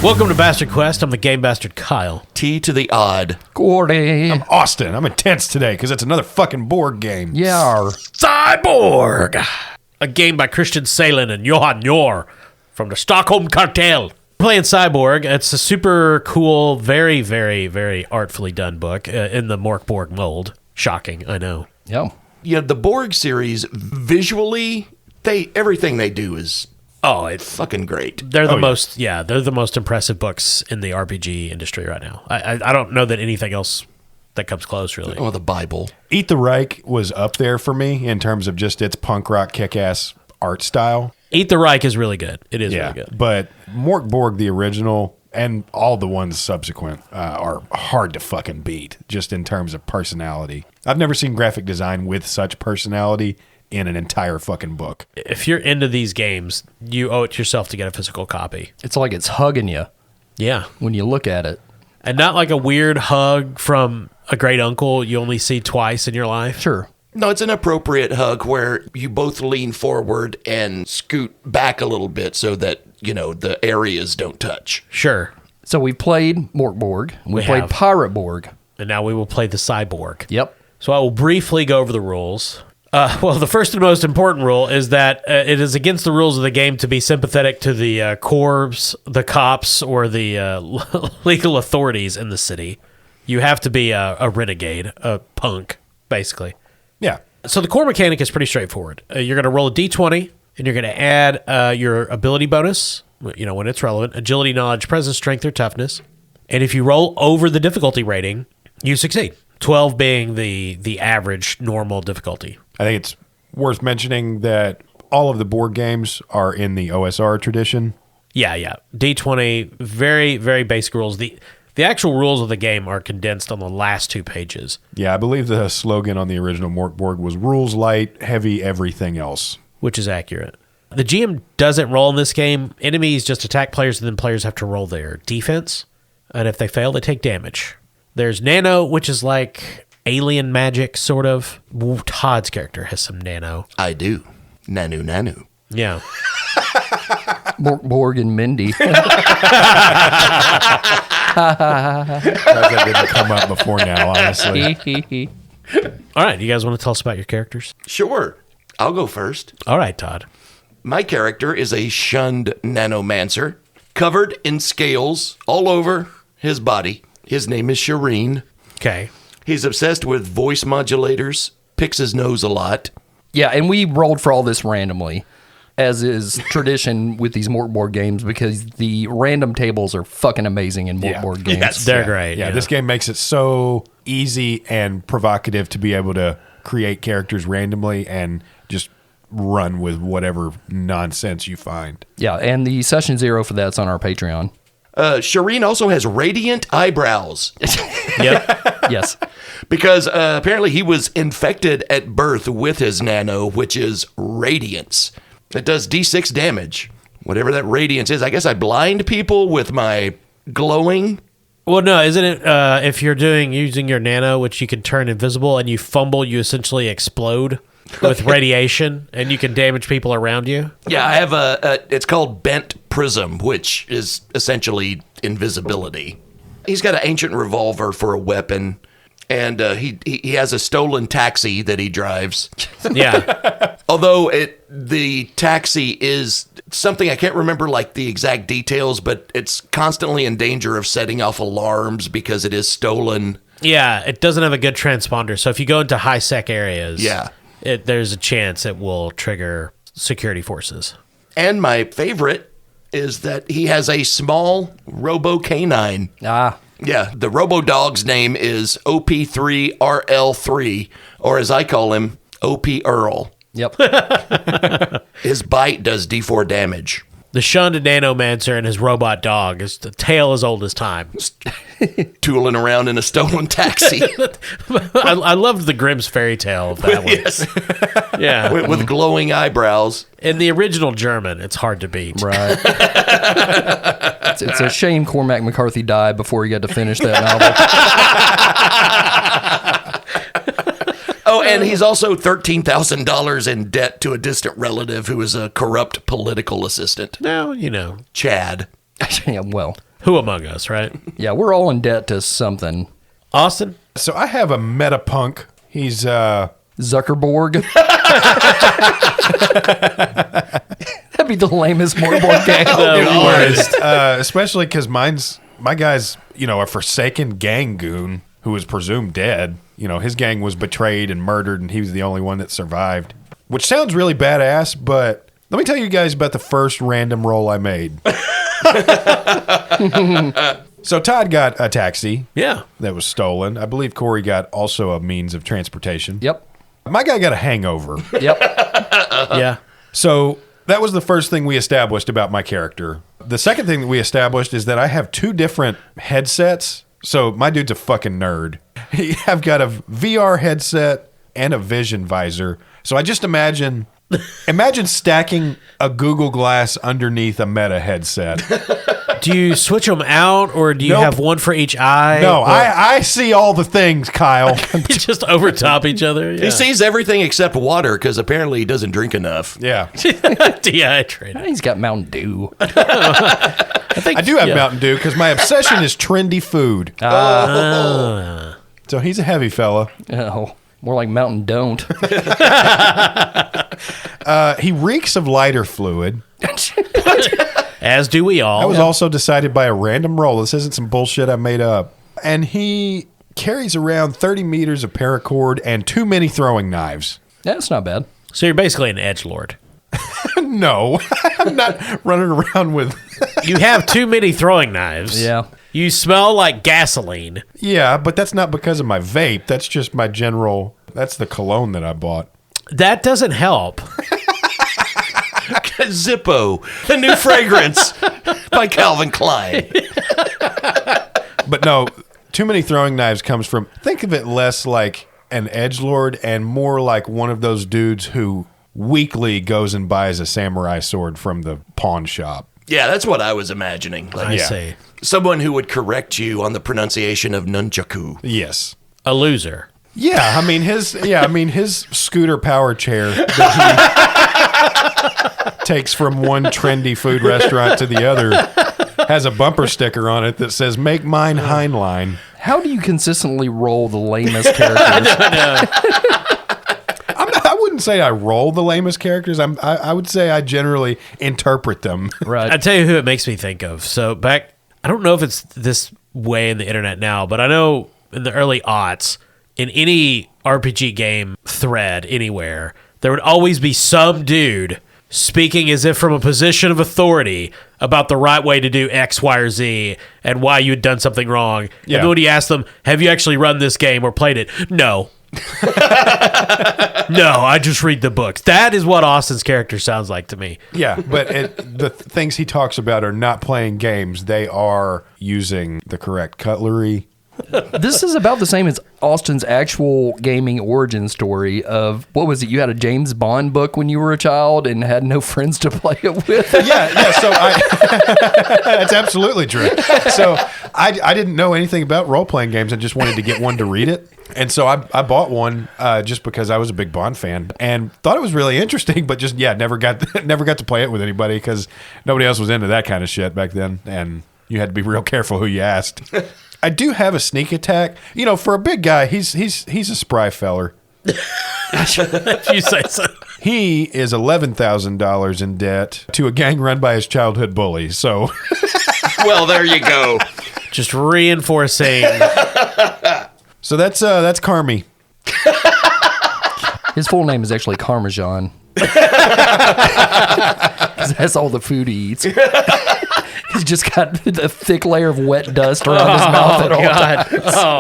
Welcome to Bastard Quest. I'm the Game Bastard Kyle. T to the odd. Gordy. I'm Austin. I'm intense today because it's another fucking board game. Yeah. Cyborg! A game by Christian Salen and Johan Yor from the Stockholm Cartel. Playing Cyborg. It's a super cool, very, very, very artfully done book in the Morkborg mold. Shocking, I know. Yeah. Yeah, the Borg series, visually, everything they do is it's fucking great. They're the most impressive books in the RPG industry right now. I don't know that anything else that comes close, really. Oh, the Bible. Eat the Reich was up there for me in terms of just its punk rock kick-ass art style. Eat the Reich is really good. It is really good. But Morkborg, the original, and all the ones subsequent are hard to fucking beat, just in terms of personality. I've never seen graphic design with such personality in an entire fucking book. If you're into these games, you owe it to yourself to get a physical copy. It's like it's hugging you. Yeah. When you look at it. And not like a weird hug from a great uncle you only see twice in your life. Sure. No, it's an appropriate hug where you both lean forward and scoot back a little bit so that, the areas don't touch. Sure. So we played Morkborg. We played have. Pirate Borg. And now we will play the Cyborg. Yep. So I will briefly go over the rules. The first and most important rule is that it is against the rules of the game to be sympathetic to the corps, the cops, or the legal authorities in the city. You have to be a renegade, a punk, basically. Yeah. So the core mechanic is pretty straightforward. You're going to roll a d20, and you're going to add your ability bonus, when it's relevant, agility, knowledge, presence, strength, or toughness. And if you roll over the difficulty rating, you succeed. 12 being the average normal difficulty. I think it's worth mentioning that all of the board games are in the OSR tradition. Yeah. D20, very, very basic rules. The actual rules of the game are condensed on the last 2 pages. Yeah, I believe the slogan on the original Morkborg was rules light, heavy everything else. Which is accurate. The GM doesn't roll in this game. Enemies just attack players, and then players have to roll their defense. And if they fail, they take damage. There's nano, which is like alien magic, sort of. Todd's character has some nano. I do. Nanu. Yeah. Borg and Mindy. That didn't come up before now, honestly. All right, you guys want to tell us about your characters? Sure. I'll go first. All right, Todd. My character is a shunned nanomancer, covered in scales all over his body. His name is Shireen. Okay. He's obsessed with voice modulators, picks his nose a lot. Yeah, and we rolled for all this randomly, as is tradition with these Morkborg games, because the random tables are fucking amazing in Morkborg games. Yes. They're great. Yeah, this game makes it so easy and provocative to be able to create characters randomly and just run with whatever nonsense you find. Yeah, and the session 0 for that's on our Patreon. Shireen also has radiant eyebrows. Yep. Yes. Because apparently he was infected at birth with his nano, which is radiance. It does D6 damage. Whatever that radiance is. I guess I blind people with my glowing. Well, no, isn't it if you're using your nano, which you can turn invisible, and you fumble, you essentially explode with radiation, and you can damage people around you? Yeah, I have it's called bent prism, which is essentially invisibility. He's got an ancient revolver for a weapon, and he has a stolen taxi that he drives. Yeah. Although the taxi is something I can't remember like the exact details, but it's constantly in danger of setting off alarms because it is stolen. Yeah, it doesn't have a good transponder, so if you go into high-sec areas, there's a chance it will trigger security forces. And my favorite is that he has a small robo-canine. Yeah, the robo-dog's name is OP3RL3, or as I call him, OP Earl. Yep. His bite does D4 damage. The shunned nanomancer and his robot dog is the tale as old as time. Tooling around in a stolen taxi. I loved the Grimm's fairy tale of that one. Yes. Yeah. With glowing eyebrows. In the original German, it's hard to beat. Right. It's a shame Cormac McCarthy died before he got to finish that novel. Oh, and he's also $13,000 in debt to a distant relative who is a corrupt political assistant. No, Chad. Yeah, well. Who among us, right? Yeah, we're all in debt to something. Austin? So I have a metapunk. He's Zuckerborg. That'd be the lamest mortarboard game. The worst. Especially because my guy's, a forsaken gang goon who was presumed dead. His gang was betrayed and murdered, and he was the only one that survived. Which sounds really badass, but let me tell you guys about the first random roll I made. So Todd got a taxi. Yeah. That was stolen. I believe Corey got also a means of transportation. Yep. My guy got a hangover. Yep. Yeah. So that was the first thing we established about my character. The second thing that we established is that I have two different headsets. So my dude's a fucking nerd. I've got a VR headset and a vision visor. So I just imagine stacking a Google Glass underneath a Meta headset. Do you switch them out, or do you Nope. have one for each eye? No, Or- I see all the things, Kyle. You just overtop each other. Yeah. He sees everything except water because apparently he doesn't drink enough. Yeah. Dehydrated. He's got Mountain Dew. I do have Mountain Dew because my obsession is trendy food. So he's a heavy fella. Oh, more like Mountain Don't. He reeks of lighter fluid. As do we all. That was also decided by a random roll. This isn't some bullshit I made up. And he carries around 30 meters of paracord and too many throwing knives. That's not bad. So you're basically an edgelord. No, I'm not running around with... You have too many throwing knives. Yeah. You smell like gasoline. Yeah, but that's not because of my vape. That's just my general... That's the cologne that I bought. That doesn't help. Zippo, the new fragrance by Calvin Klein. But no, too many throwing knives comes from... Think of it less like an edgelord and more like one of those dudes who weekly goes and buys a samurai sword from the pawn shop. Yeah, that's what I was imagining. Like I Yeah. see. someone who would correct you on the pronunciation of nunchaku. Yes. A loser. Yeah, I mean his scooter power chair that he takes from one trendy food restaurant to the other has a bumper sticker on it that says "Make mine Heinlein." How do you consistently roll the lamest characters? I wouldn't say I roll the lamest characters. I would say I generally interpret them. Right. I tell you who it makes me think of. So back, I don't know if it's this way in the internet now, but I know in the early aughts, in any RPG game thread anywhere, there would always be some dude speaking as if from a position of authority about the right way to do X, Y, or Z and why you had done something wrong. Yeah. And then when you ask them, have you actually run this game or played it? No. No, I just read the books. That is what Austin's character sounds like to me. Yeah, but the things he talks about are not playing games. They are using the correct cutlery. This is about the same as Austin's actual gaming origin story of, what was it? You had a James Bond book when you were a child and had no friends to play it with. Yeah. So that's absolutely true. So I didn't know anything about role playing games. I just wanted to get one to read it, and so I bought one just because I was a big Bond fan and thought it was really interesting. But just never got to play it with anybody because nobody else was into that kind of shit back then, and you had to be real careful who you asked. I do have a sneak attack. You know, for a big guy, he's a spry feller. If you say so. He is $11,000 in debt to a gang run by his childhood bully. So, Well, there you go. Just reinforcing. so that's Carmi. His full name is actually Parmesan. 'Cause that's all the food he eats. He's just got a thick layer of wet dust around his mouth at all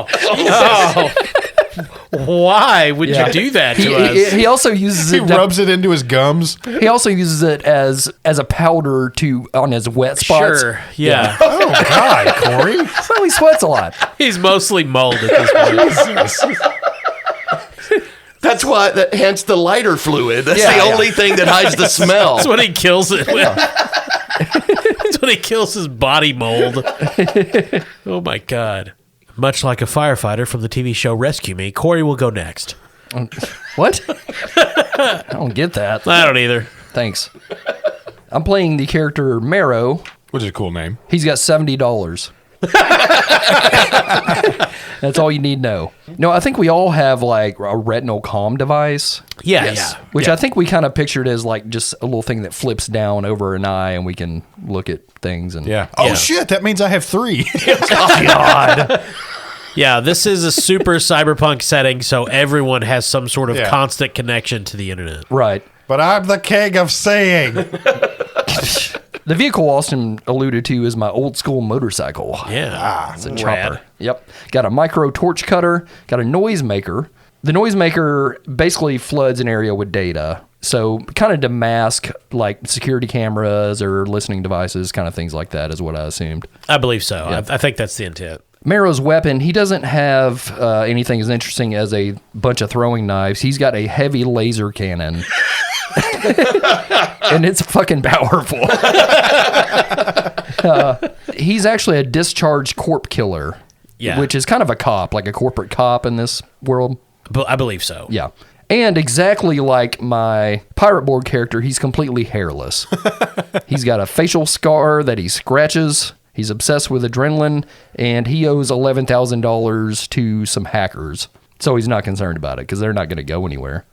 times. Why would you do that to us? He also uses He it. rubs it into his gums. He also uses it as a powder on his wet spots. Sure, yeah. Oh, God, Corey. Well, he sweats a lot. He's mostly mold at this point. That's why, hence the lighter fluid. That's Yeah, the yeah. only thing that hides the smell. That's what he kills it with. That's when he kills his body mold. Oh, my God. Much like a firefighter from the TV show Rescue Me, Corey will go next. What? I don't get that. I don't either. Thanks. I'm playing the character Marrow, Which is a cool name. He's got $70. That's all you need to know. No, I think we all have like a retinal comm device, Yeah, Yes. yeah. which I think we kind of pictured as like just a little thing that flips down over an eye and we can look at things. And Yeah. Oh, Yeah. shit. That means I have 3. God. Yeah, this is a super cyberpunk setting, so everyone has some sort of Yeah. constant connection to the internet. Right. But I'm the king of saying. The vehicle Austin alluded to is my old school motorcycle. Yeah. It's a Rad. chopper. Yep. Got a micro torch cutter, got a noisemaker. The noisemaker basically floods an area with data. So kind of to mask like security cameras or listening devices, kind of things like that is what I assumed. I believe so. I think that's the intent. Mero's weapon, he doesn't have anything as interesting as a bunch of throwing knives. He's got a heavy laser cannon. And it's fucking powerful. He's actually a discharged corp killer. Yeah. Which is kind of a cop, like a corporate cop in this world. But I believe so. Yeah. And exactly like my pirate board character, he's completely hairless. He's got a facial scar that he scratches. He's obsessed with adrenaline, and he owes $11,000 to some hackers. So he's not concerned about it because they're not going to go anywhere.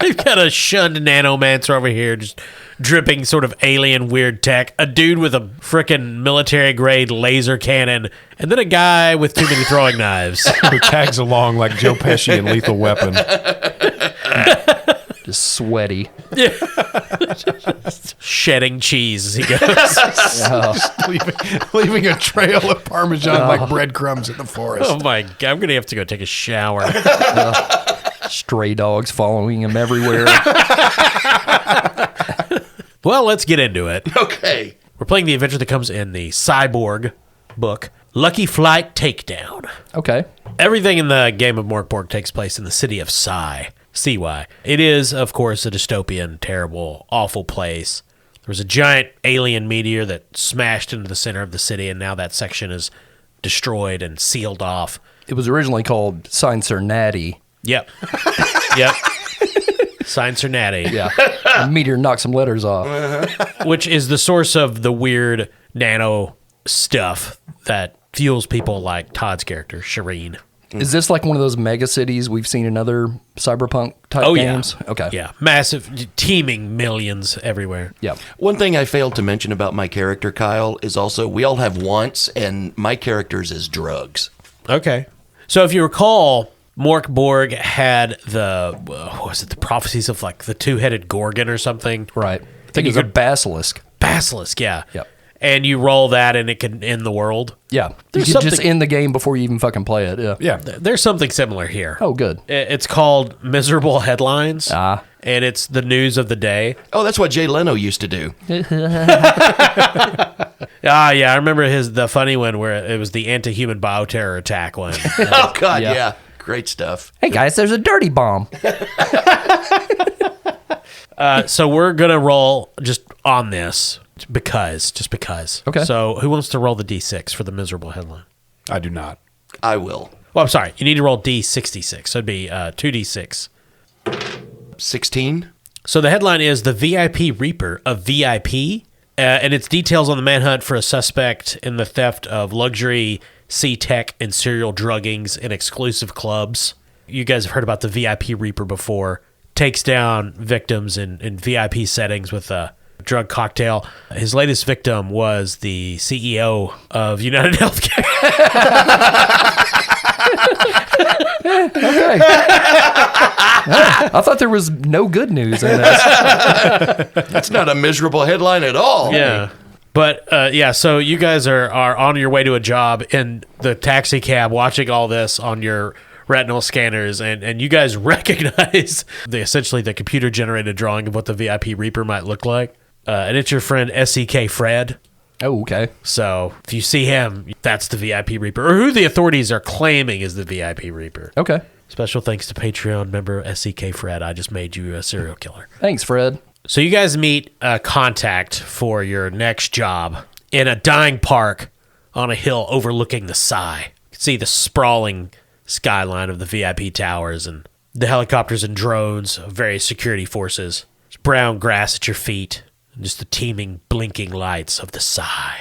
You've got a shunned nanomancer over here just dripping sort of alien weird tech, a dude with a frickin' military grade laser cannon, and then a guy with too many throwing knives. Who tags along like Joe Pesci in Lethal Weapon. Just sweaty. Shedding cheese as he goes. leaving a trail of Parmesan like breadcrumbs in the forest. Oh my God, I'm going to have to go take a shower. Stray dogs following him everywhere. Well, let's get into it. Okay. We're playing the adventure that comes in the Cyborg book, Lucky Flight Takedown. Okay. Everything in the game of Morkborg takes place in the city of CY. It is, of course, a dystopian, terrible, awful place. There was a giant alien meteor that smashed into the center of the city, and now that section is destroyed and sealed off. It was originally called Cincinnati. Yep. Yep. Science or natty. Yeah. A meteor knocked some letters off. Which is the source of the weird nano stuff that fuels people like Todd's character, Shireen. Is this like one of those mega cities we've seen in other cyberpunk type games? Yeah. Okay. Yeah. Massive, teeming millions everywhere. Yeah. One thing I failed to mention about my character, Kyle, is also we all have wants, and my character's is drugs. Okay. So if you recall, Morkborg had the, what was it, the prophecies of like the two-headed Gorgon or something? Right. I think it's a basilisk. Basilisk, yeah. Yep. And you roll that and it can end the world. Yeah. There's you can just something- end the game before you even fucking play it. Yeah. Yeah. There's something similar here. Oh, good. It's called Miserable Headlines. Ah. And it's the news of the day. Oh, that's what Jay Leno used to do. Yeah, I remember the funny one where it was the anti-human bioterror attack one. Oh, God, Yeah. yeah. Great stuff. Hey, guys, there's a dirty bomb. So we're going to roll just on this just because. Okay. So who wants to roll the D6 for the miserable headline? I do not. I will. Well, I'm sorry. You need to roll D66. So it'd be 2D6. 16? So the headline is The VIP Reaper of VIP, and it's details on the manhunt for a suspect in the theft of luxury C-Tech and serial druggings in exclusive clubs. You guys have heard about the VIP Reaper before. Takes down victims in VIP settings with a drug cocktail. His latest victim was the CEO of United Healthcare. Okay. I thought there was no good news in this. That's not a miserable headline at all. Yeah. But, so you guys are on your way to a job in the taxi cab watching all this on your retinal scanners, and you guys recognize essentially the computer-generated drawing of what the VIP Reaper might look like. And it's your friend SEK Fred. Oh, okay. So if you see him, that's the VIP Reaper, or who the authorities are claiming is the VIP Reaper. Okay. Special thanks to Patreon member SEK Fred. I just made you a serial killer. Thanks, Fred. So you guys meet a contact for your next job in a dying park on a hill overlooking the Psy. You can see the sprawling skyline of the VIP towers and the helicopters and drones of various security forces. There's brown grass at your feet. Just the teeming, blinking lights of the Psi.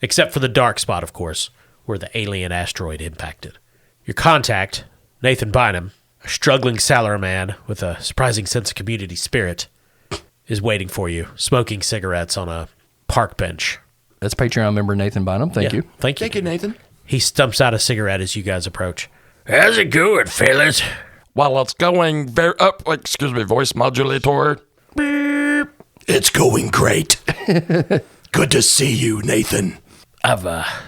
Except for the dark spot, of course, where the alien asteroid impacted. Your contact, Nathan Bynum, a struggling salaryman with a surprising sense of community spirit, is waiting for you, smoking cigarettes on a park bench. That's Patreon member Nathan Bynum. Thank you. Thank you. Thank you, Nathan. He stumps out a cigarette as you guys approach. How's it going, fellas? Well, it's going very up. Excuse me, voice modulator. It's going great. Good to see you, Nathan. I've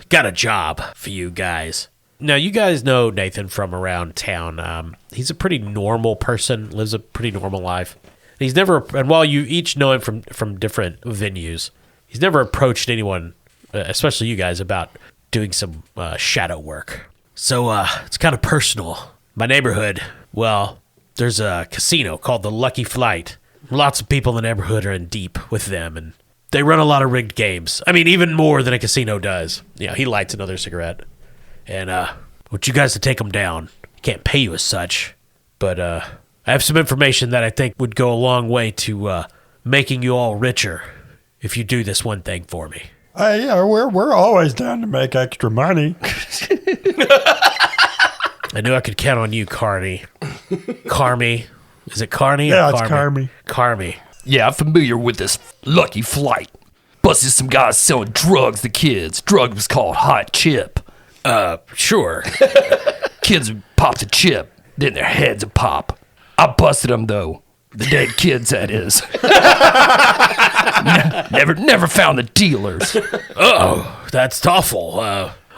got a job for you guys. Now, you guys know Nathan from around town. He's a pretty normal person, lives a pretty normal life. He's never, and while you each know him from different venues, he's never approached anyone, especially you guys, about doing some shadow work. So it's kind of personal. My neighborhood, well, there's a casino called the Lucky Flight. Lots of people in the neighborhood are in deep with them, and they run a lot of rigged games. I mean, even more than a casino does. You know, he lights another cigarette. And I want you guys to take them down. Can't pay you as such, but I have some information that I think would go a long way to making you all richer if you do this one thing for me. Yeah, we're always down to make extra money. I knew I could count on you, Carney. Carmy. Is it Carney? Yeah, or it's Carmy. Carmy. Yeah, I'm familiar with this Lucky Flight. Busted some guys selling drugs to kids. Drug was called Hot Chip. Sure. Kids would pop the chip, then their heads would pop. I busted them, though. The dead kids, that is. Never found the dealers. Oh, that's awful.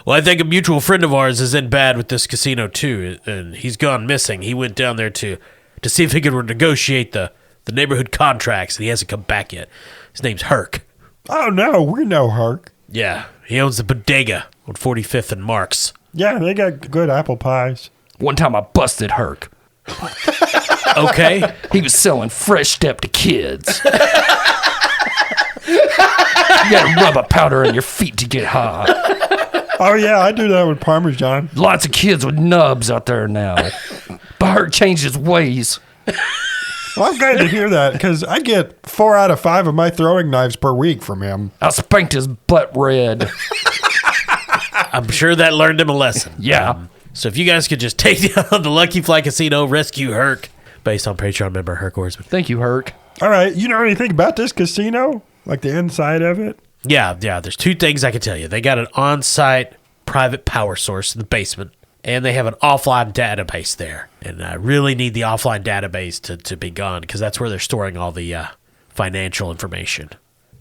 Well, I think a mutual friend of ours is in bad with this casino, too, and he's gone missing. He went down there to see if he could negotiate the neighborhood contracts, and he hasn't come back yet. His name's Herc. Oh, no, we know Herc. Yeah, he owns the bodega on 45th and Marks. Yeah, they got good apple pies. One time I busted Herc. Okay. He was selling Fresh Step to kids. You gotta rub a powder on your feet to get high. Oh, yeah, I do that with Parmesan. Lots of kids with nubs out there now. But Herc changed his ways. Well, I'm glad to hear that, because I get 4 out of 5 of my throwing knives per week from him. I spanked his butt red. I'm sure that learned him a lesson. Yeah. So if you guys could just take down the Lucky Fly Casino, rescue Herc, based on Patreon member Herc Orsman. Thank you, Herc. All right, you know anything about this casino? Like the inside of it? Yeah, there's 2 things I can tell you. They got an on-site private power source in the basement, and they have an offline database there. And I really need the offline database to be gone, because that's where they're storing all the financial information.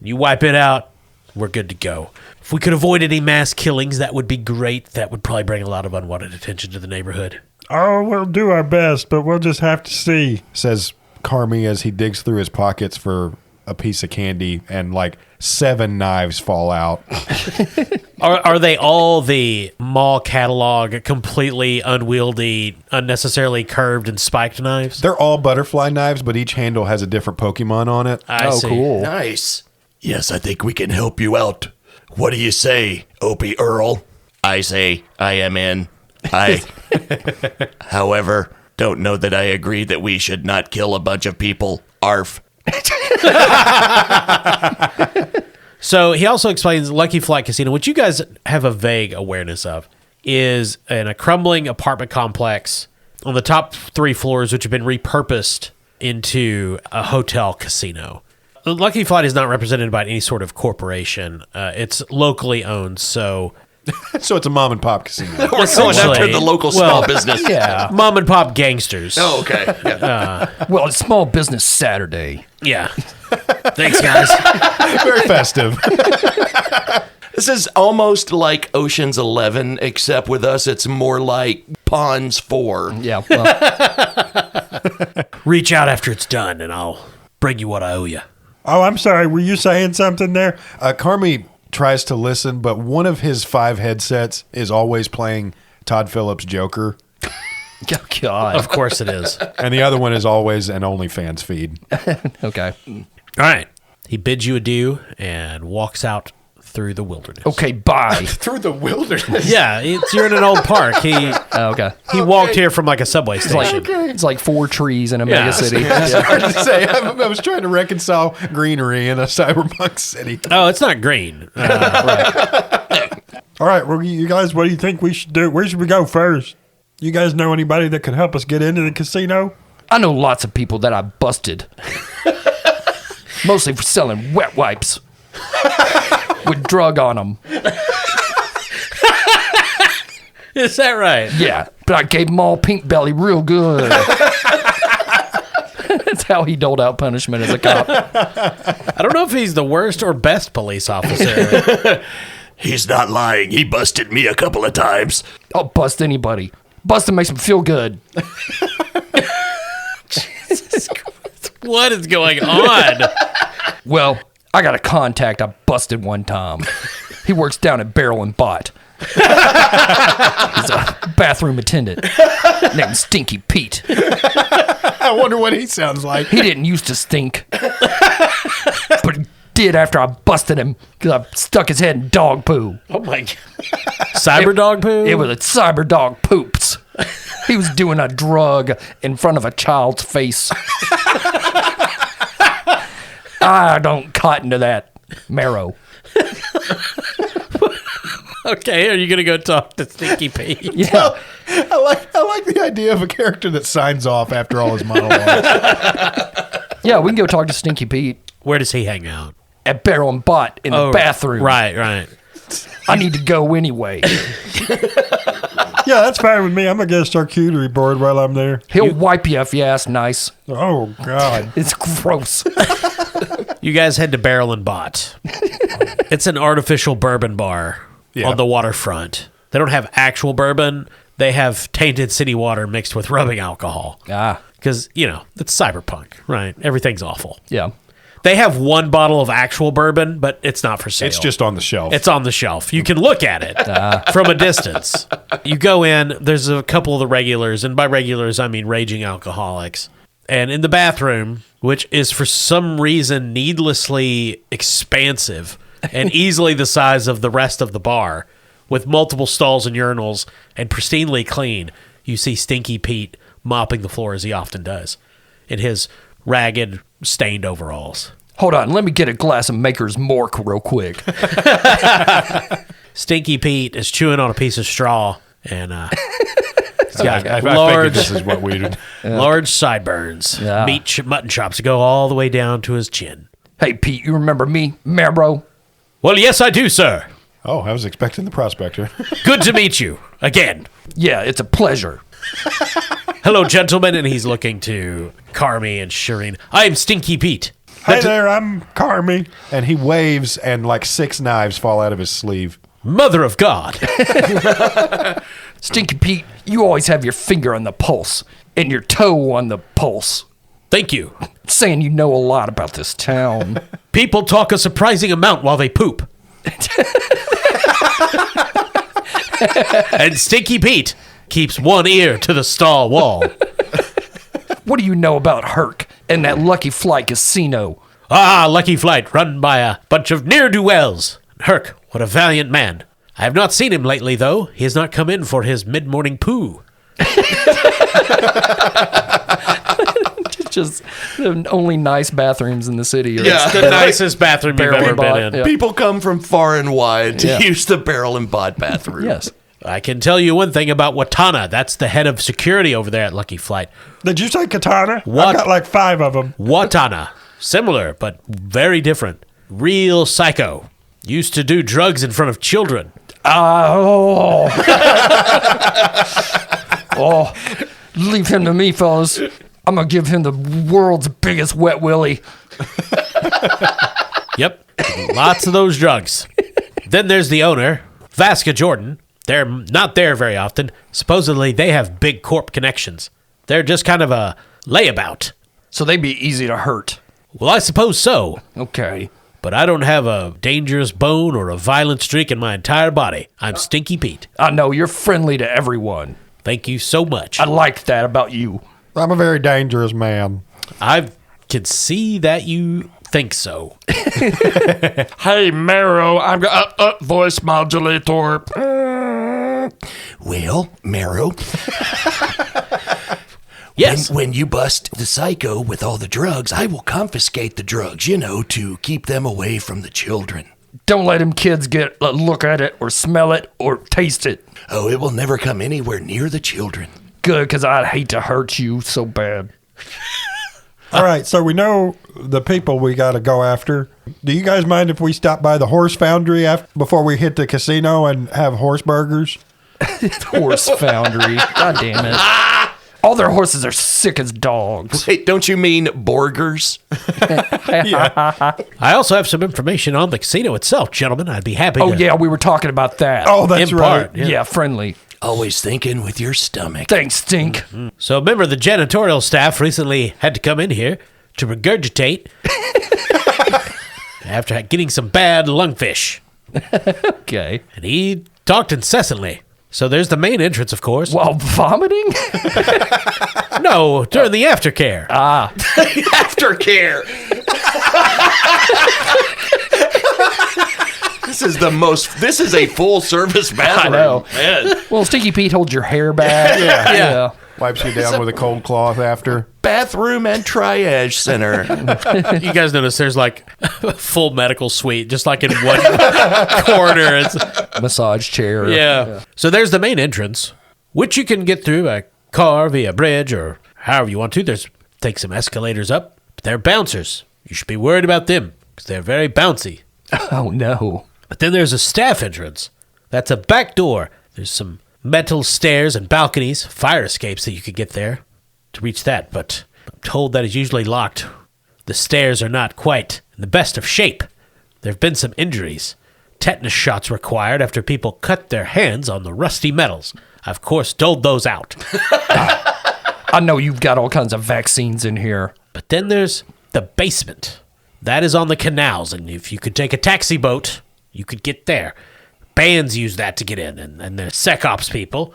You wipe it out, we're good to go. If we could avoid any mass killings, that would be great. That would probably bring a lot of unwanted attention to the neighborhood. Oh, we'll do our best, but we'll just have to see. Says Carmy as he digs through his pockets for a piece of candy, and like 7 knives fall out. Are they all the mall catalog, completely unwieldy, unnecessarily curved and spiked knives? They're all butterfly knives, but each handle has a different Pokemon on it. I see. Cool. Nice. Yes, I think we can help you out. What do you say, Opie Earl? I say I am in. However, don't know that I agree that we should not kill a bunch of people. Arf. So he also explains Lucky Flight Casino, which you guys have a vague awareness of, is in a crumbling apartment complex on the top 3 floors, which have been repurposed into a hotel casino. Lucky Flight is not represented by any sort of corporation. It's locally owned, so... So it's a mom and pop casino. We're going after the local small business. Yeah. Mom and pop gangsters. Oh, okay. Yeah. Well, it's Small Business Saturday. Yeah. Thanks, guys. Very festive. This is almost like Ocean's 11, except with us, it's more like Pawns 4. Yeah. Well, Reach out after it's done, and I'll bring you what I owe you. Oh, I'm sorry. Were you saying something there? Carmy tries to listen, but one of his 5 headsets is always playing Todd Phillips' Joker, oh, God. Of course it is. and the other one is always an OnlyFans feed. Okay. All right. He bids you adieu and walks out through the wilderness. Okay, bye. Through the wilderness. Yeah, you're in an old park. Okay. He walked here from like a subway It's like, station. it's like 4 trees in a Yeah. mega city. It's hard to say. I was trying to reconcile greenery in a cyberpunk city. Oh, it's not green. All right, well, you guys, what do you think we should do? Where should we go first? You guys know anybody that could help us get into the casino? I know lots of people that I busted. Mostly for selling wet wipes. With drug on them. Is that right? Yeah, but I gave them all pink belly real good. That's how he doled out punishment as a cop. I don't know if he's the worst or best police officer. He's not lying. He busted me a couple of times. I'll bust anybody. Busting makes them feel good. What is going on? Well, I got a contact I busted one time. He works down at Barrel and Bot. He's a bathroom attendant named Stinky Pete. I wonder what he sounds like. He didn't used to stink, but he did after I busted him because I stuck his head in dog poo. Oh my God. Cyber dog poo? It was a cyber dog poops. He was doing a drug in front of a child's face. I don't cotton to that marrow. Okay, are you going to go talk to Stinky Pete? Yeah. I like the idea of a character that signs off after all his monologues. Yeah, we can go talk to Stinky Pete Where does he hang out? at Barrel and Bot in the bathroom. Right. I need to go anyway. Yeah, that's fine with me. I'm going to get a charcuterie board while I'm there. He'll wipe you if you ask nice. Oh, God. It's gross. You guys head to Barrel and Bot. It's an artificial bourbon bar on the waterfront. They don't have actual bourbon. They have tainted city water mixed with rubbing alcohol. Ah, Because, it's cyberpunk, right? Everything's awful. yeah. They have one bottle of actual bourbon, but it's not for sale. It's just on the shelf. It's on the shelf. You can look at it from a distance. You go in, there's a couple of the regulars, and by regulars, I mean raging alcoholics. And in the bathroom, which is for some reason needlessly expansive and easily the size of the rest of the bar, with multiple stalls and urinals and pristinely clean, you see Stinky Pete mopping the floor as he often does in his ragged, stained overalls. Hold on, let me get a glass of Maker's Mork real quick. Stinky Pete is chewing on a piece of straw, and he's got I figured large, this is what we large sideburns, Yeah. mutton chops that go all the way down to his chin. Hey, Pete, you remember me, Marrow? Well, yes, I do, sir. Oh, I was expecting the prospector. Good to meet you again. Yeah, it's a pleasure. Hello, gentlemen, and he's looking to Carmi and Shireen. I'm Stinky Pete. Hey there, I'm Carmi. And he waves, and like 6 knives fall out of his sleeve. Mother of God. Stinky Pete, you always have your finger on the pulse and your toe on the pulse. Thank you. Saying you know a lot about this town. People talk a surprising amount while they poop. And Stinky Pete keeps one ear to the stall wall. What do you know about Herc and that Lucky Flight casino? Ah, Lucky Flight, run by a bunch of ne'er-do-wells. Herc, what a valiant man. I have not seen him lately, though. He has not come in for his mid-morning poo. Just the only nice bathrooms in the city. Are Yeah. The nicest bathroom you've Barrel ever and bot, been in. yeah. People come from far and wide to Yeah. use the Barrel and Bot bathroom. Yes. I can tell you one thing about Watana. That's the head of security over there at Lucky Flight. Did you say katana? What? I got like 5 of them. Watana. Similar, but very different. Real psycho. Used to do drugs in front of children. Oh, leave him to me, fellas. I'm going to give him the world's biggest wet willy. Yep. Lots of those drugs. Then there's the owner, Vasca Jordan. They're not there very often. Supposedly, they have big corp connections. They're just kind of a layabout. So they'd be easy to hurt. Well, I suppose so. Okay. But I don't have a dangerous bone or a violent streak in my entire body. I'm Stinky Pete. I know you're friendly to everyone. Thank you so much. I like that about you. I'm a very dangerous man. I can see that you think so. Hey, Marrow, I'm voice modulator. Well, Marrow, Yes. when you bust the psycho with all the drugs, I will confiscate the drugs, to keep them away from the children. Don't let them kids get a look at it or smell it or taste it. Oh, it will never come anywhere near the children. Good, because I'd hate to hurt you so bad. All right, so we know the people we got to go after. Do you guys mind if we stop by the horse foundry before we hit the casino and have horse burgers? Horse foundry. God damn it. All their horses are sick as dogs. Wait, don't you mean Borgers? I also have some information on the casino itself, gentlemen. I'd be happy Oh, to yeah, we were talking about that. Oh, that's impart. right. yeah, friendly. Always thinking with your stomach. Thanks, Stink. So a member of the janitorial staff recently had to come in here to regurgitate after getting some bad lungfish. Okay. And he talked incessantly. So there's the main entrance, of course. While vomiting? No, during the aftercare. Aftercare. This is a full service bathroom. I know. Man. Well, Stinky Pete holds your hair back. Yeah. Wipes you down with a cold cloth after. Bathroom and triage center. You guys notice there's like a full medical suite, just like in one corner. It's, Massage chair. yeah. So there's the main entrance, which you can get through a car via bridge or however you want to. Take some escalators up. But they're bouncers. You should be worried about them because they're very bouncy. Oh, no. But then there's a staff entrance. That's a back door. There's some metal stairs and balconies, fire escapes that you could get there to reach that, but I'm told that is usually locked. The stairs are not quite in the best of shape. There have been some injuries. Tetanus shots required after people cut their hands on the rusty metals. I've, of course, doled those out. I know you've got all kinds of vaccines in here. But then there's the basement. That is on the canals, and if you could take a taxi boat, you could get there. Bands use that to get in, and the sec ops people.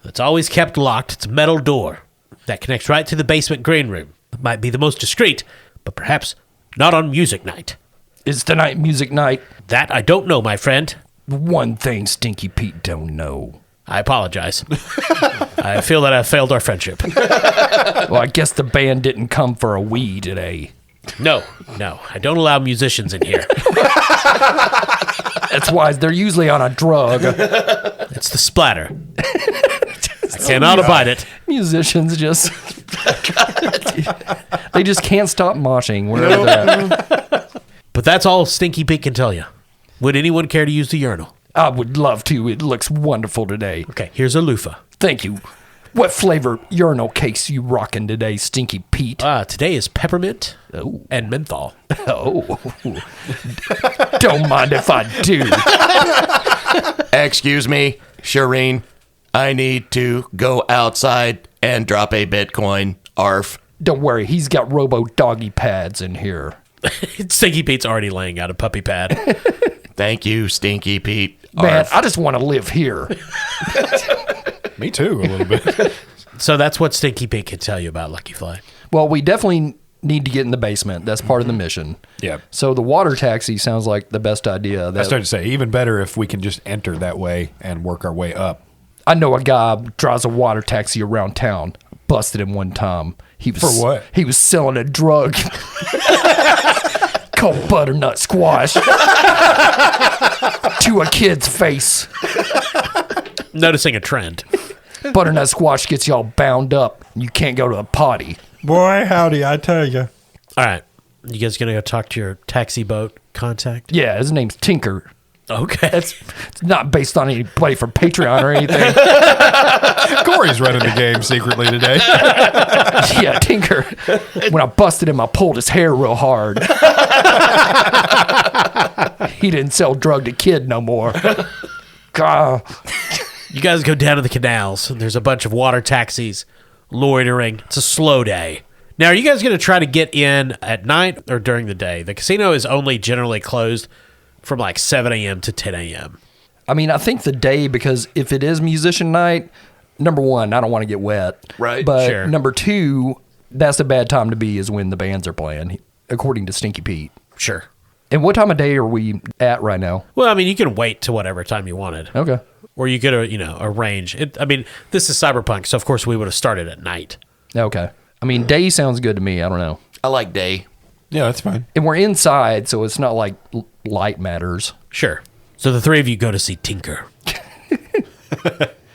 It's always kept locked. It's a metal door that connects right to the basement green room. It might be the most discreet, but perhaps not on music night. Is tonight music night? That I don't know, my friend. One thing Stinky Pete don't know. I apologize. I feel that I failed our friendship. Well, I guess the band didn't come for a wee today. No, I don't allow musicians in here. That's why they're usually on a drug. It's the splatter. I cannot abide it. Musicians just... they just can't stop moshing wherever they're at. But that's all Stinky Pete can tell you. Would anyone care to use the urinal? I would love to. It looks wonderful today. Okay, here's a loofah. Thank you. What flavor urinal cakes you rocking today, Stinky Pete? Today is peppermint Oh. and menthol. Oh. Don't mind if I do. Excuse me, Shireen. I need to go outside and drop a Bitcoin. Arf. Don't worry, he's got robo doggy pads in here. Stinky Pete's already laying out a puppy pad. Thank you, Stinky Pete. Man, Arf. I just want to live here. Me too, a little bit. So that's what Stinky Pete can tell you about Lucky Fly. Well, we definitely need to get in the basement. That's part of the mission. Yeah. So the water taxi sounds like the best idea. I started to say, even better if we can just enter that way and work our way up. I know a guy drives a water taxi around town. Busted him one time. He was, For what? He was selling a drug called butternut squash to a kid's face. Noticing a trend. Butternut squash gets y'all bound up. You can't go to the potty. Boy, howdy, I tell you. All right. You guys going to go talk to your taxi boat contact? Yeah, his name's Tinker. Okay. It's not based on anybody from Patreon or anything. Corey's running the game secretly today. Yeah, Tinker. When I busted him, I pulled his hair real hard. He didn't sell drug to kid no more. God. You guys go down to the canals, and there's a bunch of water taxis loitering. It's a slow day. Now, are you guys going to try to get in at night or during the day? The casino is only generally closed from like 7 a.m. to 10 a.m. I mean, I think the day, because if it is musician night, number one, I don't want to get wet. Right, But sure. number two, that's a bad time to be is when the bands are playing. according to Stinky Pete. Sure. And what time of day are we at right now? Well, I mean, you can wait to whatever time you wanted. Okay. Or you could, arrange it. I mean, this is Cyberpunk, so of course we would have started at night. Okay. I mean, day sounds good to me. I don't know. I like day. Yeah, that's fine. And we're inside, so it's not like light matters. Sure. So the three of you go to see Tinker.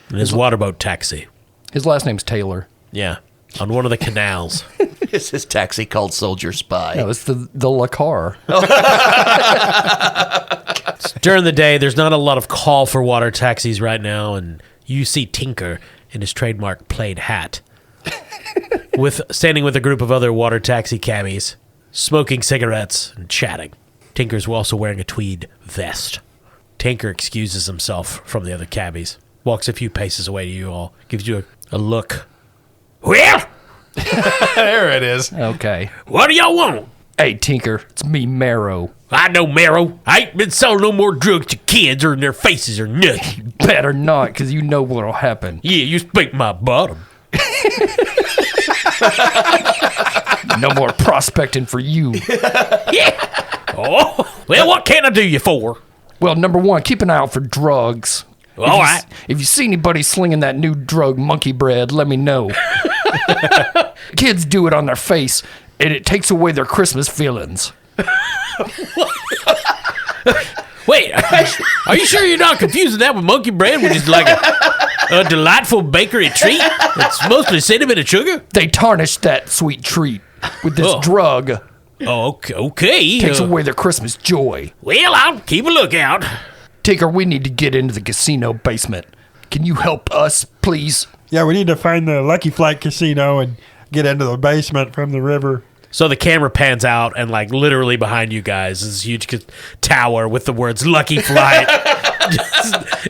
In his waterboat taxi. His last name's Taylor. Yeah. On one of the canals. It's his taxi called Soldier Spy. No, it's the La Car. During the day, there's not a lot of call for water taxis right now, and you see Tinker in his trademark plaid hat, standing with a group of other water taxi cabbies, smoking cigarettes and chatting. Tinker's also wearing a tweed vest. Tinker excuses himself from the other cabbies, walks a few paces away to you all, gives you a look. Well, There it is. Okay. what do y'all want? Hey, Tinker, it's me, Marrow. I know, Marrow. I ain't been selling no more drugs to kids or in their faces or nothing. Better not, because you know what'll happen. Yeah, you speak my bottom. No more prospecting for you. Oh, well, what can I do you for? Well, number one, keep an eye out for drugs. All right. If you see anybody slinging that new drug, monkey bread, let me know. Kids do it on their face, and it takes away their Christmas feelings. Wait, are you sure you're not confusing that with monkey bread, which is like a delightful bakery treat that's mostly cinnamon and sugar? They tarnish that sweet treat with this drug. Oh, okay. Takes away their Christmas joy. Well, I'll keep a lookout. Tinker, we need to get into the casino basement. Can you help us, please? Yeah, we need to find the Lucky Flight Casino and get into the basement from the river. So the camera pans out, and like literally behind you guys is this huge tower with the words "Lucky Flight"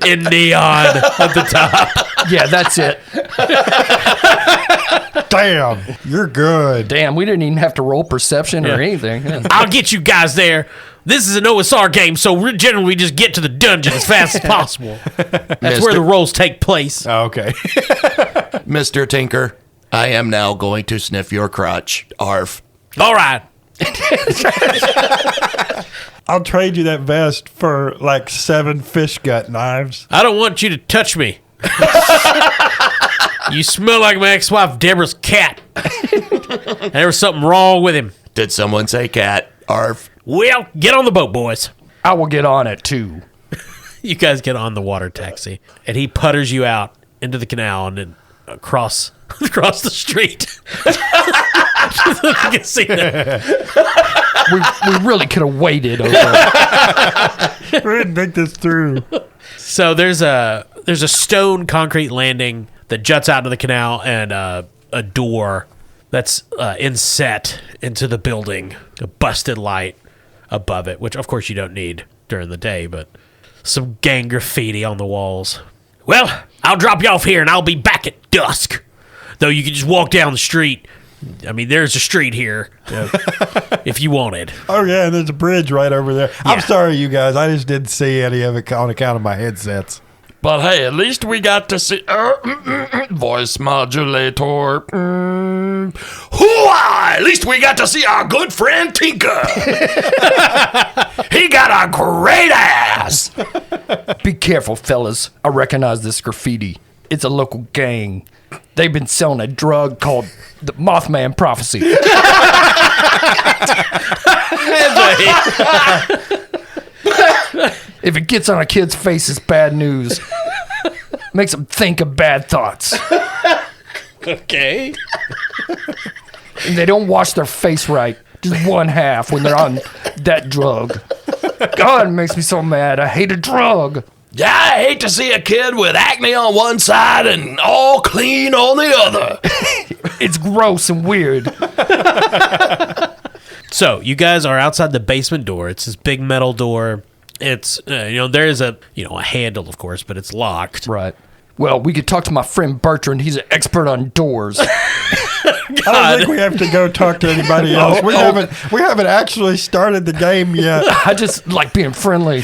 in neon at the top. Yeah, that's it. Damn, you're good. Damn, we didn't even have to roll perception or anything. Yeah. I'll get you guys there. This is an OSR game, so we generally just get to the dungeon as fast as possible. That's where the rolls take place. Oh, okay. Mr. Tinker, I am now going to sniff your crotch. Arf. All right. I'll trade you that vest for like 7 fish gut knives. I don't want you to touch me. You smell like my ex-wife Deborah's cat. And there was something wrong with him. Did someone say cat? Arf. Well, get on the boat, boys. I will get on it, too. You guys get on the water taxi, and he putters you out into the canal and then across the street. To the casino. We really could have waited. Okay. We didn't think this through. So there's a stone concrete landing that juts out into the canal, and a door that's inset into the building, a busted light above it, which of course you don't need during the day, but some gang graffiti on the walls. Well, I'll drop you off here and I'll be back at dusk. Though you can just walk down the street. I mean, there's a street here if you wanted. Oh, yeah, and there's a bridge right over there. Yeah. I'm sorry, you guys. I just didn't see any of it on account of my headsets. But hey, at least we got to see voice modulator. Hooah! At least we got to see our good friend Tinker. He got a great ass. Be careful, fellas. I recognize this graffiti. It's a local gang. They've been selling a drug called the Mothman Prophecy. If it gets on a kid's face, it's bad news. Makes them think of bad thoughts. Okay. And they don't wash their face right. Just one half when they're on that drug. God, it makes me so mad. I hate a drug. Yeah, I hate to see a kid with acne on one side and all clean on the other. It's gross and weird. So you guys are outside the basement door. It's this big metal door. It's there is a handle, of course, but it's locked. Right. Well, we could talk to my friend Bertrand. He's an expert on doors. I don't think we have to go talk to anybody else. We haven't actually started the game yet. I just like being friendly.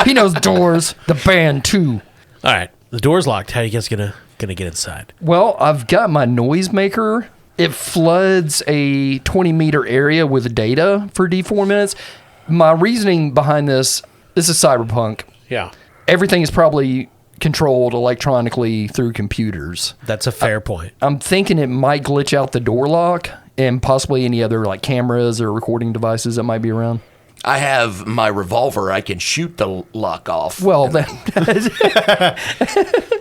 He knows doors, the band too. All right, the door's locked. How are you guys gonna get inside? Well, I've got my noisemaker It floods a 20-meter area with data for D4 minutes. My reasoning behind this is cyberpunk. Yeah. Everything is probably controlled electronically through computers. That's a fair point. I'm thinking it might glitch out the door lock and possibly any other like cameras or recording devices that might be around. I have my revolver. I can shoot the lock off. Well,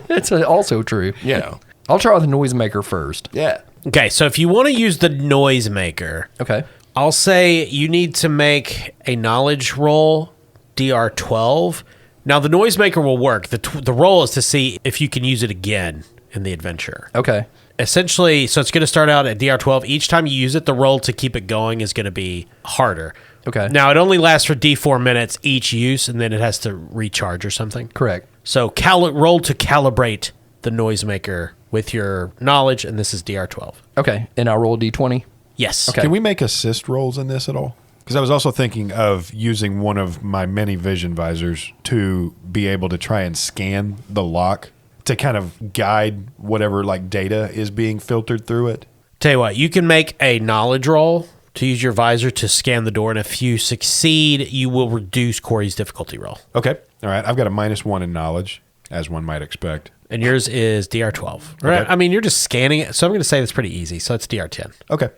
that's also true. You know. I'll try the noisemaker first. Yeah. Okay, so if you want to use the noisemaker, Okay. I'll say you need to make a knowledge roll, DR12. Now, the noisemaker will work. The roll is to see if you can use it again in the adventure. Okay. Essentially, so it's going to start out at DR12. Each time you use it, the roll to keep it going is going to be harder. Okay. Now, it only lasts for D4 minutes each use, and then it has to recharge or something. Correct. So roll to calibrate the noisemaker with your knowledge, and this is DR12. Okay. And I'll roll a D20. Yes. Okay. Can we make assist rolls in this at all? Because I was also thinking of using one of my many vision visors to be able to try and scan the lock to kind of guide whatever like data is being filtered through it. Tell you what, you can make a knowledge roll to use your visor to scan the door, and if you succeed, you will reduce Corey's difficulty roll. Okay. All right. I've got a -1 in knowledge, as one might expect. And yours is DR12. Right? Okay. I mean, you're just scanning it, so I'm going to say that's pretty easy. So it's DR10. Okay.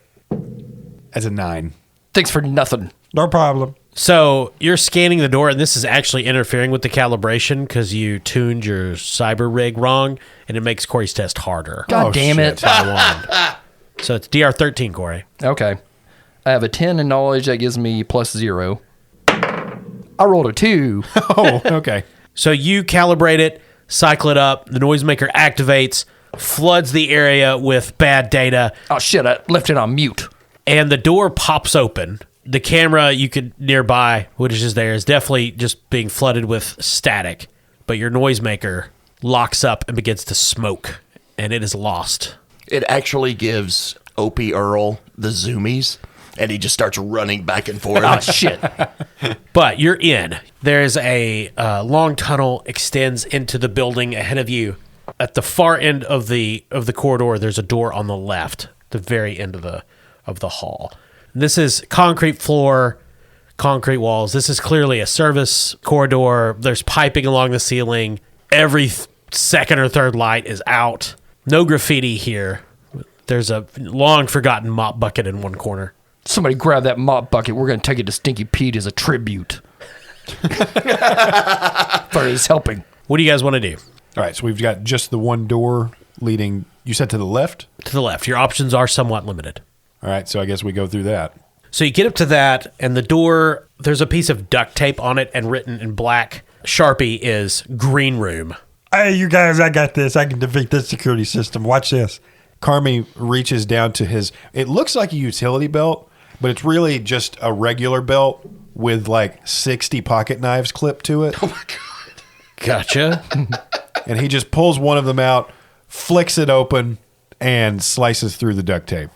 As a 9. Thanks for nothing. No problem. So you're scanning the door, and this is actually interfering with the calibration because you tuned your cyber rig wrong, and it makes Corey's test harder. God Oh, damn shit. it. By 1. So it's DR13, Corey. Okay. I have a 10 in knowledge. That gives me +0. I rolled a 2. Oh, okay. So you calibrate it, cycle it up, the noisemaker activates, floods the area with bad data, Oh, shit. I left it on mute. and the door pops open. The camera you could nearby, which is there, is definitely just being flooded with static, but your noisemaker locks up and begins to smoke, and it is lost. It actually gives Opie Earl the zoomies, and he just starts running back and forth. Oh, shit. But you're in. There's a long tunnel extends into the building ahead of you. At the far end of the corridor, there's a door on the left, the very end of the hall. This is concrete floor, concrete walls. This is clearly a service corridor. There's piping along the ceiling. Every second or third light is out. No graffiti here. There's a long forgotten mop bucket in one corner. Somebody grab that mop bucket. We're going to take it to Stinky Pete as a tribute for his helping. What do you guys want to do? All right. So we've got just the one door leading, you said to the left? To the left. Your options are somewhat limited. All right. So I guess we go through that. So you get up to that, and the door, there's a piece of duct tape on it, and written in black Sharpie is green room. Hey, you guys, I got this. I can defeat this security system. Watch this. Carmi reaches down to his, it looks like a utility belt, but it's really just a regular belt with like 60 pocket knives clipped to it. Oh my God. Gotcha. And he just pulls one of them out, flicks it open, and slices through the duct tape.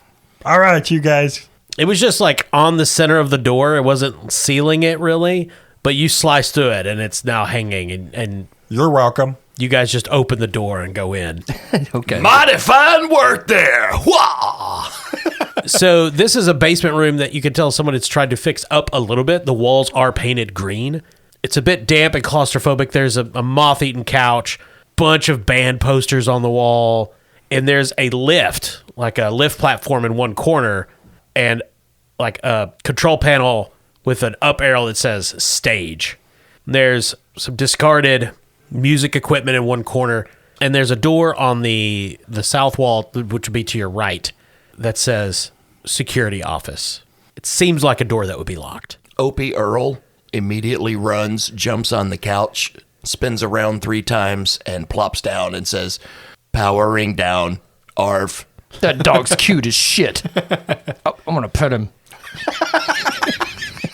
All right, you guys. It was just like on the center of the door. It wasn't sealing it really, but you sliced through it, and it's now hanging, and You're welcome. you guys just open the door and go in. Okay. Mighty fine work there. Wah! So this is a basement room that you can tell someone has tried to fix up a little bit. The walls are painted green. It's a bit damp and claustrophobic. There's a moth-eaten couch, bunch of band posters on the wall, and there's a lift, like a lift platform in one corner, and like a control panel with an up arrow that says stage. There's some discarded music equipment in one corner, and there's a door on the south wall, which would be to your right, that says security office. It seems like a door that would be locked. Opie Earl immediately runs, jumps on the couch, spins around 3 times, and plops down and says, "Powering down, Arv." That dog's cute as shit. Oh, I'm going to pet him.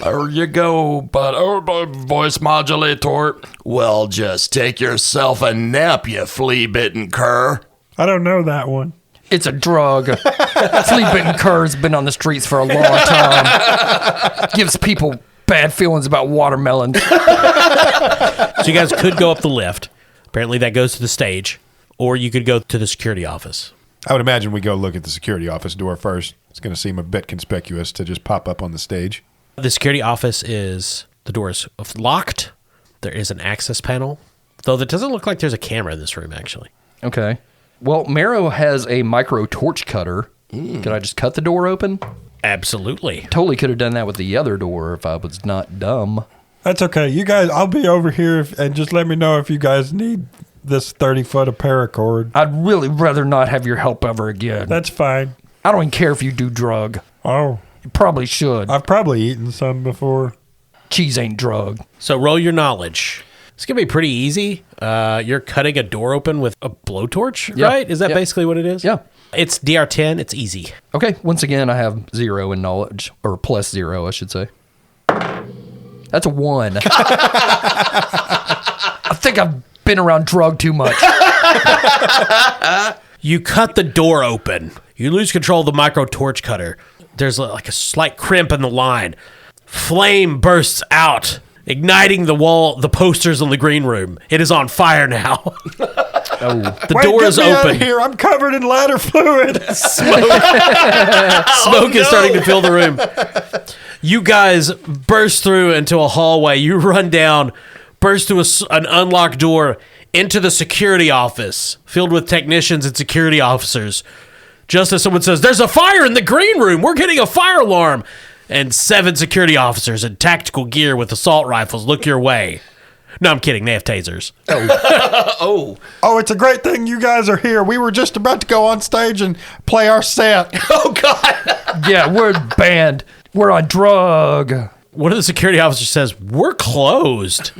There you go, but voice modulator. Well, just take yourself a nap, you flea-bitten cur. I don't know that one. It's a drug. Flea-bitten cur's been on the streets for a long time. Gives people bad feelings about watermelons. So you guys could go up the lift. Apparently that goes to the stage, or you could go to the security office. I would imagine we go look at the security office door first. It's going to seem a bit conspicuous to just pop up on the stage. The security office the door is locked. There is an access panel, though it doesn't look like there's a camera in this room, actually. Okay. Well, Marrow has a micro torch cutter. Could I just cut the door open? Absolutely. Totally could have done that with the other door if I was not dumb. That's okay. You guys, I'll be over here and just let me know if you guys need this 30-foot of paracord. I'd really rather not have your help ever again. That's fine. I don't even care if you do drug. Oh, You probably should. I've probably eaten some before. Cheese ain't drug. So roll your knowledge. It's going to be pretty easy. You're cutting a door open with a blowtorch, Yeah. right? Is that Yeah. basically what it is? Yeah. It's DR10. It's easy. Okay, once again, I have 0 in knowledge, or +0, I should say. That's a 1. I think I've been around drug too much. You cut the door open. You lose control of the micro torch cutter. There's like a slight crimp in the line. Flame bursts out, igniting the posters on the green room. It is on fire now. The Wait, door get is me out of open. here. I'm covered in ladder fluid. Smoke is starting to fill the room. You guys burst through into a hallway. You run down, burst through an unlocked door into the security office filled with technicians and security officers. Just as someone says, "There's a fire in the green room. We're getting a fire alarm." And 7 security officers in tactical gear with assault rifles look your way. No, I'm kidding. They have tasers. Oh, it's a great thing you guys are here. We were just about to go on stage and play our set. Oh, God. Yeah, we're banned. We're on drug. One of the security officers says, "We're closed."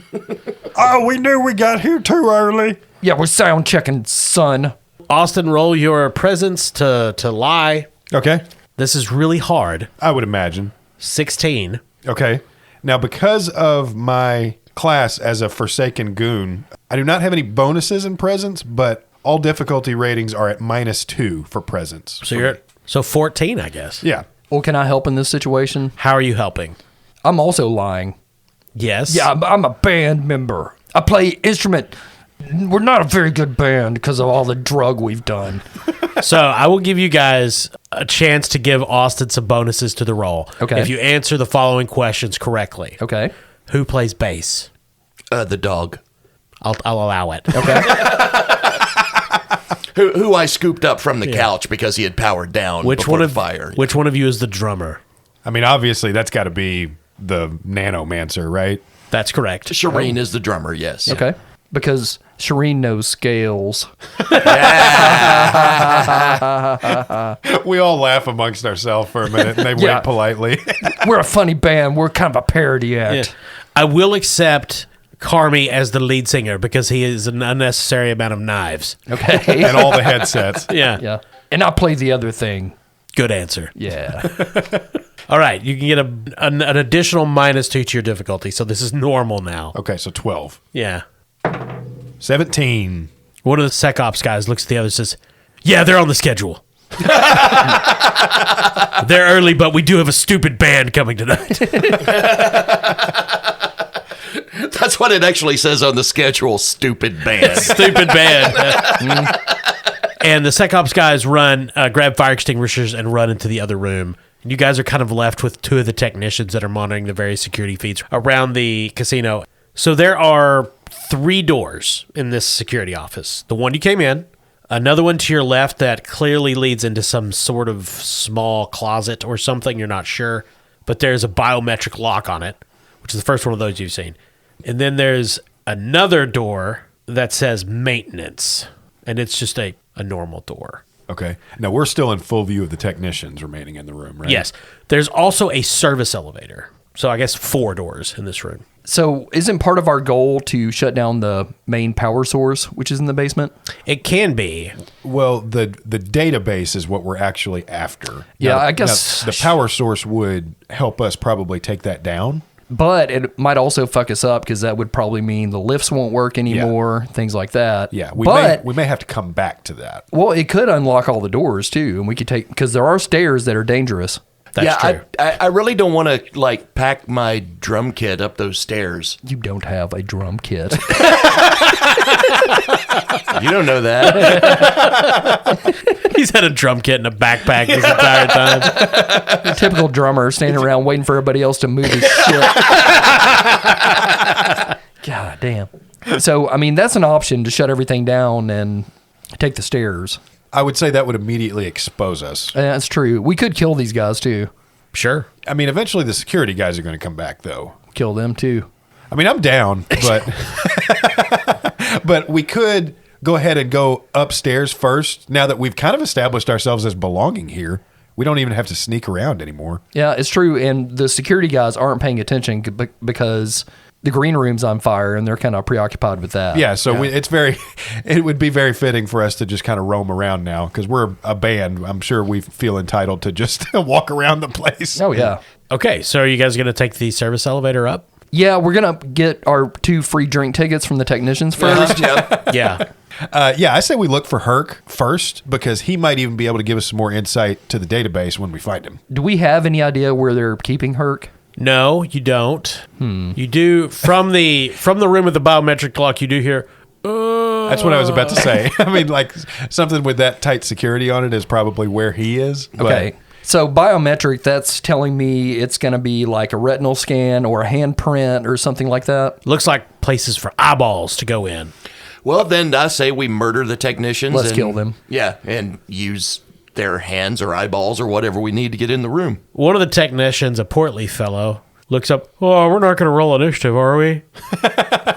Oh, we knew we got here too early. Yeah, we're sound checking, son. Austin, roll your presence to lie. Okay. This is really hard. I would imagine. 16. Okay. Now, because of my class as a Forsaken Goon, I do not have any bonuses in presence, but all difficulty ratings are at -2 for presence. So 14, I guess. Yeah. Well, can I help in this situation? How are you helping? I'm also lying. Yes. Yeah, I'm a band member. I play instrument. We're not a very good band because of all the drug we've done. So I will give you guys a chance to give Austin some bonuses to the roll. Okay. If you answer the following questions correctly. Okay. Who plays bass? The dog. I'll allow it. Okay. Who I scooped up from the couch because he had powered down before the fire. Which one of you is the drummer? I mean, obviously, that's got to be the Nanomancer, right? That's correct. Shireen is the drummer, yes. Okay. Because Shireen knows scales. We all laugh amongst ourselves for a minute, and they Yeah. wait politely. We're a funny band. We're kind of a parody act. Yeah. I will accept Carmi as the lead singer because he is an unnecessary amount of knives. Okay. and all the headsets. Yeah. Yeah. And I play the other thing. Good answer. Yeah. All right. You can get an additional -2 to your difficulty. So this is normal now. Okay, so 12. Yeah. 17. One of the Sec Ops guys looks at the other and says, "Yeah, they're on the schedule. They're early, but we do have a stupid band coming tonight." That's what it actually says on the schedule, stupid band. Stupid band. And the Sec Ops guys grab fire extinguishers and run into the other room. You guys are kind of left with 2 of the technicians that are monitoring the various security feeds around the casino. So there are 3 doors in this security office. The one you came in, another one to your left that clearly leads into some sort of small closet or something, you're not sure, but there's a biometric lock on it, which is the first one of those you've seen. And then there's another door that says maintenance, and it's just a normal door. Okay. Now, we're still in full view of the technicians remaining in the room, right? Yes. There's also a service elevator. So I guess 4 doors in this room. So isn't part of our goal to shut down the main power source, which is in the basement? It can be. Well, the database is what we're actually after. Yeah, Now- I guess- now, the power source would help us probably take that down. But it might also fuck us up because that would probably mean the lifts won't work anymore, things like that. Yeah, we may have to come back to that. well, it could unlock all the doors too, and we could take because there are stairs that are dangerous. That's true. I really don't want to pack my drum kit up those stairs. You don't have a drum kit. You don't know that. He's had a drum kit and a backpack this entire time. Typical drummer standing around waiting for everybody else to move his shit. God damn. So, I mean, that's an option to shut everything down and take the stairs. I would say that would immediately expose us. That's true. We could kill these guys too. Sure. I mean, eventually the security guys are going to come back, though. Kill them too. I mean, I'm down, but but we could go ahead and go upstairs first. Now that we've kind of established ourselves as belonging here, we don't even have to sneak around anymore. Yeah, it's true. And the security guys aren't paying attention because the green room's on fire and they're kind of preoccupied with that. Yeah, so it would be very fitting for us to just kind of roam around now because we're a band. I'm sure we feel entitled to just walk around the place. Oh, yeah. Okay, so are you guys going to take the service elevator up? Yeah, we're going to get our 2 free drink tickets from the technicians first. Yeah. Yeah, I say we look for Herc first because he might even be able to give us some more insight to the database when we find him. Do we have any idea where they're keeping Herc? No, you don't. You do from the room with the biometric clock. You do hear. That's what I was about to say. I mean, like something with that tight security on it is probably where he is. But Okay. So biometric, that's telling me it's going to be like a retinal scan or a handprint or something like that. Looks like places for eyeballs to go in. Well, then I say we murder the technicians. Let's and, kill them. Yeah, and use their hands or eyeballs or whatever we need to get in the room. One of the technicians, a portly fellow, looks up. Oh, we're not going to roll initiative, are we?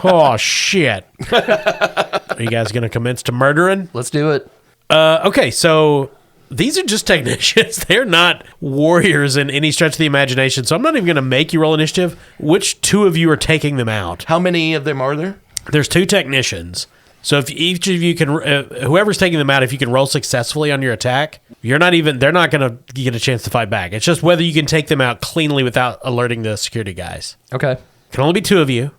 Oh, shit. Are you guys going to commence to murdering? Let's do it. Okay, so these are just technicians. They're not warriors in any stretch of the imagination. So I'm not even going to make you roll initiative. Which 2 of you are taking them out? How many of them are there? There's 2 technicians. So if each of you can, whoever's taking them out, if you can roll successfully on your attack, they're not going to get a chance to fight back. It's just whether you can take them out cleanly without alerting the security guys. Okay. Can only be 2 of you.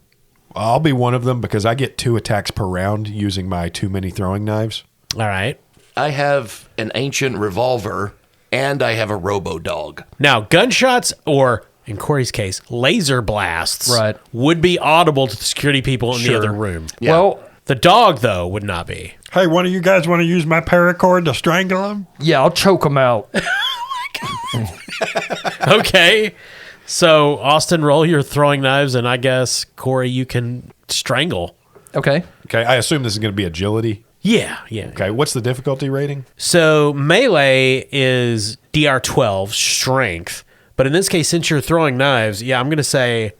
I'll be one of them because I get 2 attacks per round using my too many throwing knives. All right. I have an ancient revolver and I have a robo-dog. Now, gunshots or, in Corey's case, laser blasts Right. would be audible to the security people in the other room. Yeah. Well, The dog, though, would not be. Hey, one of you guys want to use my paracord to strangle him? yeah, I'll choke them out. Okay. So, Austin, roll your throwing knives, and I guess, Corey, you can strangle. Okay. Okay, I assume this is going to be agility. Yeah. Okay, what's the difficulty rating? So, melee is DR12, strength. But in this case, since you're throwing knives, I'm going to say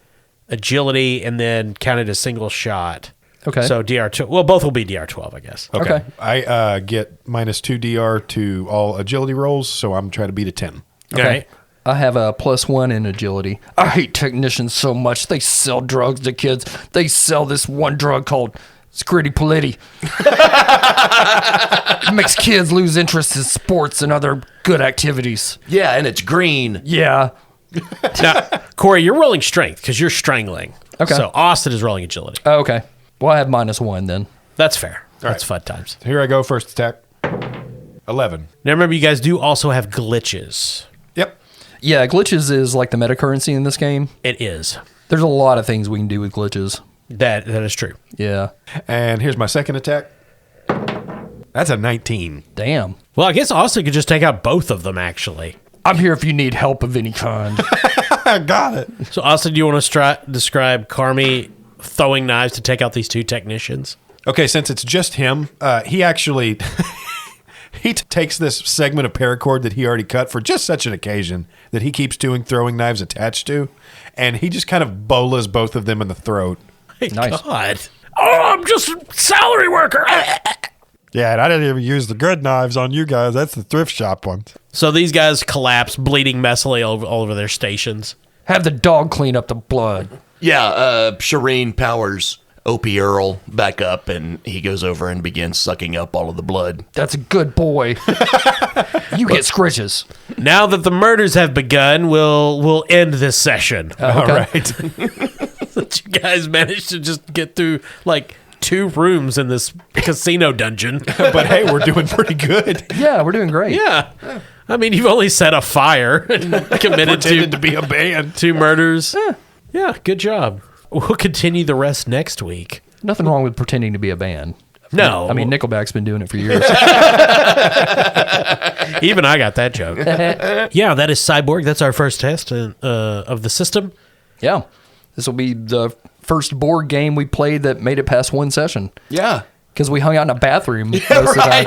agility and then count it as single shot. Okay. So, DR2. Well, both will be DR12, I guess. Okay. I get -2 DR to all agility rolls, so I'm trying to beat a 10. All right. I have a +1 in agility. I hate technicians so much. They sell drugs to kids. They sell this one drug called Scritti Politti. It makes kids lose interest in sports and other good activities. Yeah, and it's green. Yeah. Now, Corey, you're rolling strength because you're strangling. Okay. So, Austin is rolling agility. Oh, okay. Well, I have -1 then. That's fair. That's fun times. Here I go, first attack. 11. Now, remember, you guys do also have glitches. Yep. Yeah, glitches is like the meta currency in this game. It is. There's a lot of things we can do with glitches. That is true. Yeah. And here's my second attack. That's a 19. Damn. Well, I guess Austin could just take out both of them, actually. I'm here if you need help of any kind. I got it. So, Austin, do you want to describe Carmi throwing knives to take out these 2 technicians? Okay, since it's just him, he actually takes this segment of paracord that he already cut for just such an occasion that he keeps doing throwing knives attached to, and he just kind of bolas both of them in the throat. My Nice. God. Oh, I'm just a salary worker. Yeah, and I didn't even use the good knives on you guys. That's the thrift shop ones. So these guys collapse, bleeding messily all over their stations. Have the dog clean up the blood. Yeah, Shireen powers Opie Earl back up, and he goes over and begins sucking up all of the blood. That's a good boy. You get scritches. Now that the murders have begun, we'll end this session. All right. That you guys managed to just get through like 2 rooms in this casino dungeon. But hey, we're doing pretty good. Yeah, we're doing great. Yeah. I mean, you've only set a fire and committed Pretended to be a band. 2 murders. Yeah, good job. We'll continue the rest next week. Nothing wrong with pretending to be a band. No. I mean, Nickelback's been doing it for years. even I got that joke. Yeah, that is Cyborg. That's our first test of the system. Yeah. This will be the first board game we played that made it past one session. Yeah. Because we hung out in a bathroom most of the time.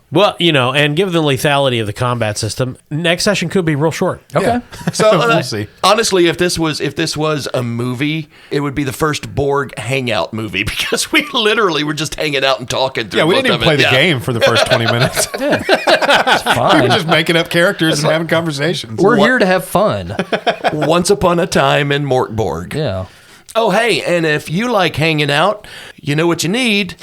Well, and given the lethality of the combat system, next session could be real short. Okay. So We'll see. Honestly, if this was a movie, it would be the first Borg hangout movie because we literally were just hanging out and talking through. Yeah, we most didn't even of play it. the Yeah. game for the first 20 minutes. It's We fine. were just making up characters and having conversations. We're here to have fun. Once upon a time in Morkborg. Yeah. Oh, hey, and if you like hanging out, you know what you need?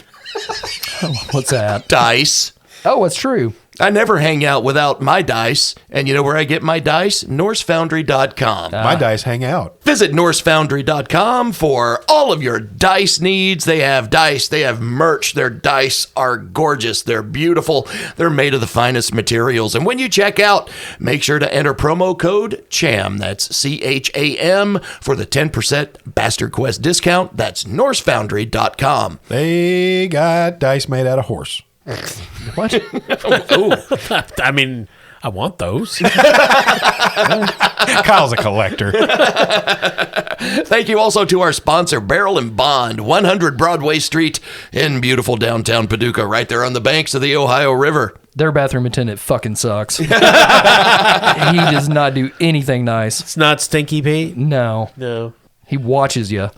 What's that? Dice. Oh, it's true. I never hang out without my dice. And you know where I get my dice? NorseFoundry.com. My dice hang out. Visit NorseFoundry.com for all of your dice needs. They have dice. They have merch. Their dice are gorgeous. They're beautiful. They're made of the finest materials. And when you check out, make sure to enter promo code CHAM. That's CHAM for the 10% Bastard Quest discount. That's NorseFoundry.com. They got dice made out of horse. What? I mean, I want those. Kyle's a collector. Thank you also to our sponsor, Barrel and Bond, 100 Broadway Street in beautiful downtown Paducah, right there on the banks of the Ohio River. Their bathroom attendant fucking sucks. He does not do anything nice. It's not Stinky Pete. No. No. He watches you.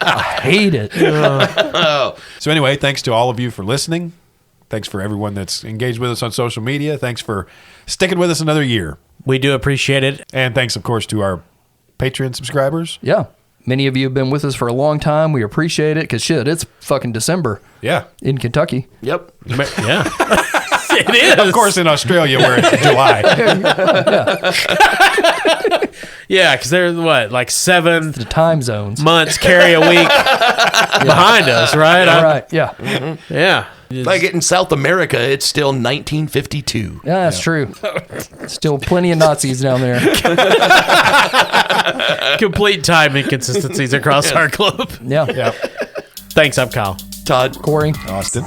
I hate it. So anyway, thanks to all of you for listening. Thanks for everyone that's engaged with us on social media. Thanks for sticking with us another year. We do appreciate it. And thanks, of course, to our Patreon subscribers. Yeah. Many of you have been with us for a long time. We appreciate it because shit, it's fucking December Yeah. in Kentucky. Yep. Yeah. It is. Of course, in Australia, where it's July. Yeah, because there's like 7 The time zones. months carry a week behind us, right? All right. Yeah. Yeah. Like in South America, it's still 1952. Yeah, that's true. Still plenty of Nazis down there. Complete time inconsistencies across our globe. Yeah. Yeah. Thanks, I'm Kyle. Todd. Corey. Austin.